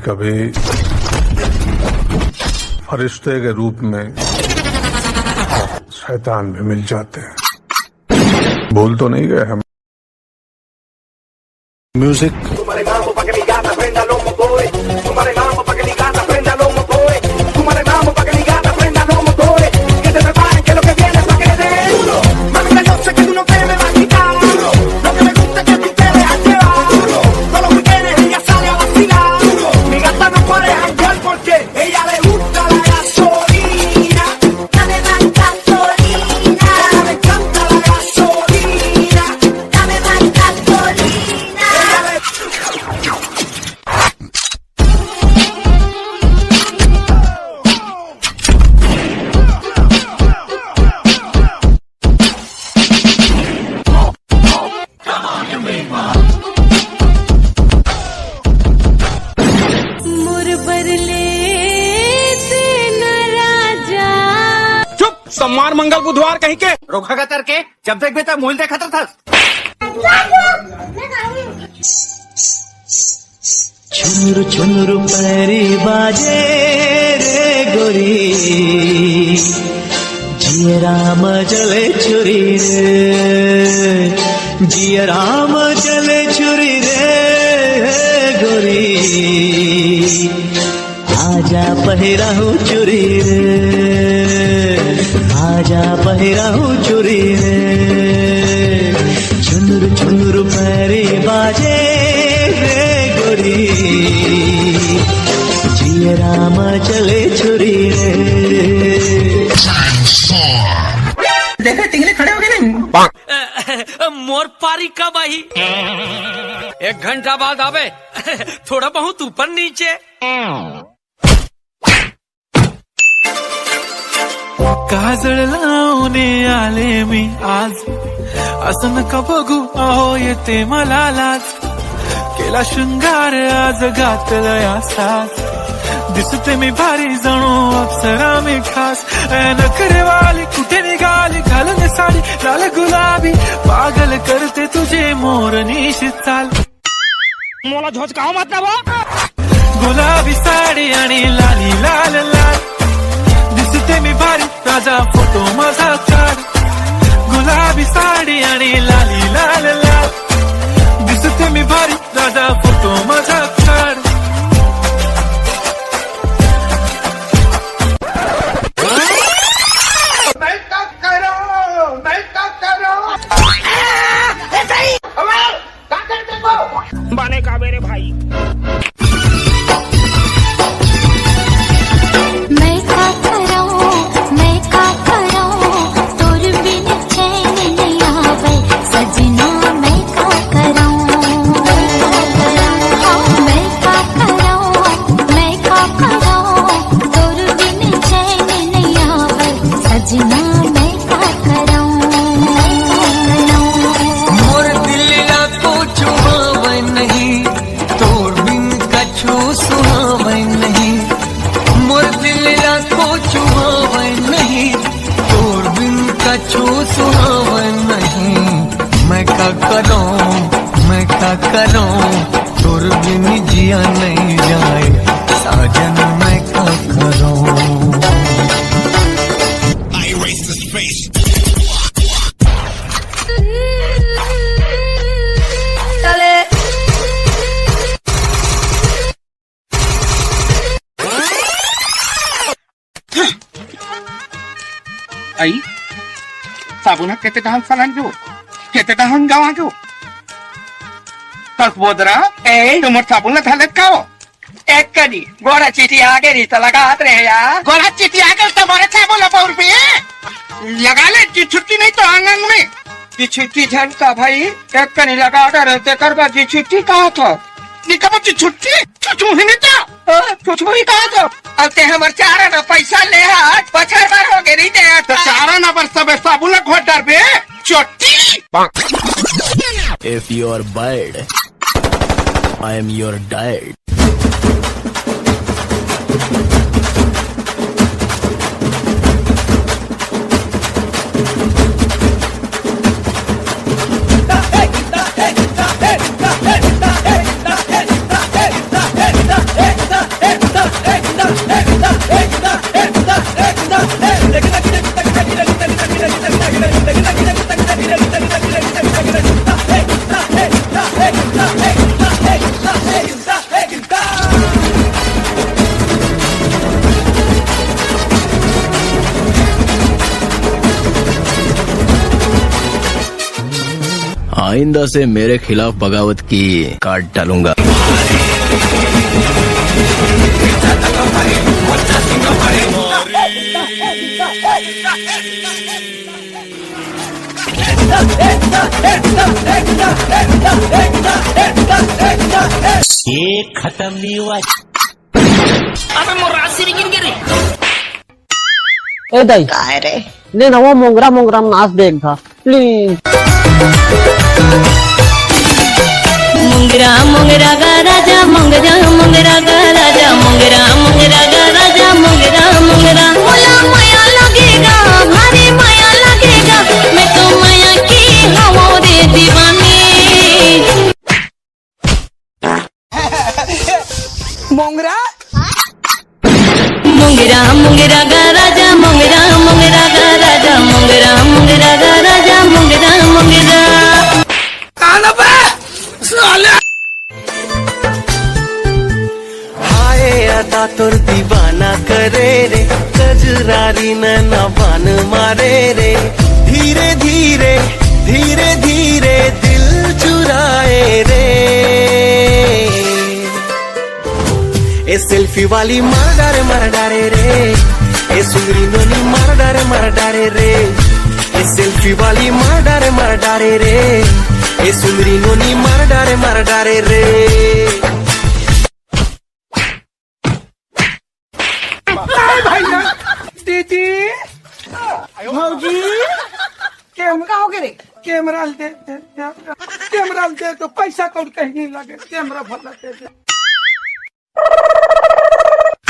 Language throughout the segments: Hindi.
कभी फरिश्ते के रूप में शैतान भी मिल जाते हैं। भूल तो नहीं गए हम। म्यूजिक सोमवार मंगल बुधवार कहीं के रोका का तर के जब देख बेटा मूल देखा था। छुनुरु छुनुरु पैरी बाजे रे गोरी, जिया राम जले छुरी रे, जिया राम जले छुरी रे गोरी, आजा पहिराहू चुरी रे, आजा पहिराहू चुरी रे, छुनुरु छुनुरु पैरी बाजे रे गोरी, जिया राम चले छुरी रे। देखा टिंगले खड़े हो गए नहीं। मोर पारी कब आई? 1 घंटा बाद आवे। थोड़ा बहुत ऊपर नीचे। काजळ लावणे आले मी आज, असं नका बघू अहो येते मला लाज, केला शृंगार आज घातलया साज, दिसते मी भारी जणू अप्सरा मी खास, नखरेवाली कुठे निघाली घालून साडी लाल गुलाबी, पागल करते तुझे मोरनीशी चाल, मोला झोज का मत ना गुलाबी साडी आणि लाली लाल लाल, दिसते मी भारी राजा फोटो माझा काढ, गुलाबी साडी आणि लाली लाल लाल, दिसते मी भारी राजा फोटो माझा काढ. बने का मेरे भाई करूं तोर बिन जिया नहीं जाए साजन मैं क्या करूं. I erase this face. चले आई साबुना किती दहान फलान घेऊ किती दहान गावा घेऊ बोदरा तुम साबुन झालेत का हो? एक कधी गोरा चिठी आ गई तो लगा रहे यार, गोरा चिठी आ गई तुम्हारे साबुन पर भी लगा ले जी छुट्टी नहीं तो आंगन में जी छुट्टी झलता भाई एक कनी लगा रहते करवा जी छुट्टी कहा था निकम जी छुट्टी छुट्टी ही नहीं था छुट्टी ही कहा था अब ते हमारे चारा ना पैसा ले हाथ 5 बार हो गए नहीं दे तो चारा ना पर सब साबुन घोट डर बे चोटी. If you are bad, I am your dad. आइंदा से मेरे खिलाफ बगावत की काट डालूंगा। ये खत्म नहीं हुआ। अबे मोरा सिरिंग गिरी। ए दाई काय रे ले ना वो मोंगरा मोंगरा नाच देखा प्लीज। मोंगरा मोंगरा गा राजा मोंगरा मोंगरा गा राजा मोंगरा मोंगरा गा राजा मोंगरा मोंगरा मोला माया लगेगा भारी माया लगेगा मैं तो माया की हूँ रे दीवानी। मोंगरा मोंगरा मोंगरा गा राजा मोंगरा मोंगरा गा राजा मोंगरा मोंगरा गा राजा मोंगरा मोंगरा। आना बे साले हाय अदा तोर दीवाना करे रे कजरारी नैना बान मारे रे धीरे धीरे धीरे धीरे दिल चुराए रे। ए सेल्फी वाली मर डारे रे ए सुंदरी नोनी मर डारे रे ए सेल्फी वाली मर डारे रे ए सुंदरी नोनी मर डारे रे। भैया दीदी भौजी कैमरा रे कैमरा दे तो पैसा कौन कहीं नहीं लगे कैमरा भला दे दे।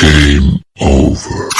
Game over.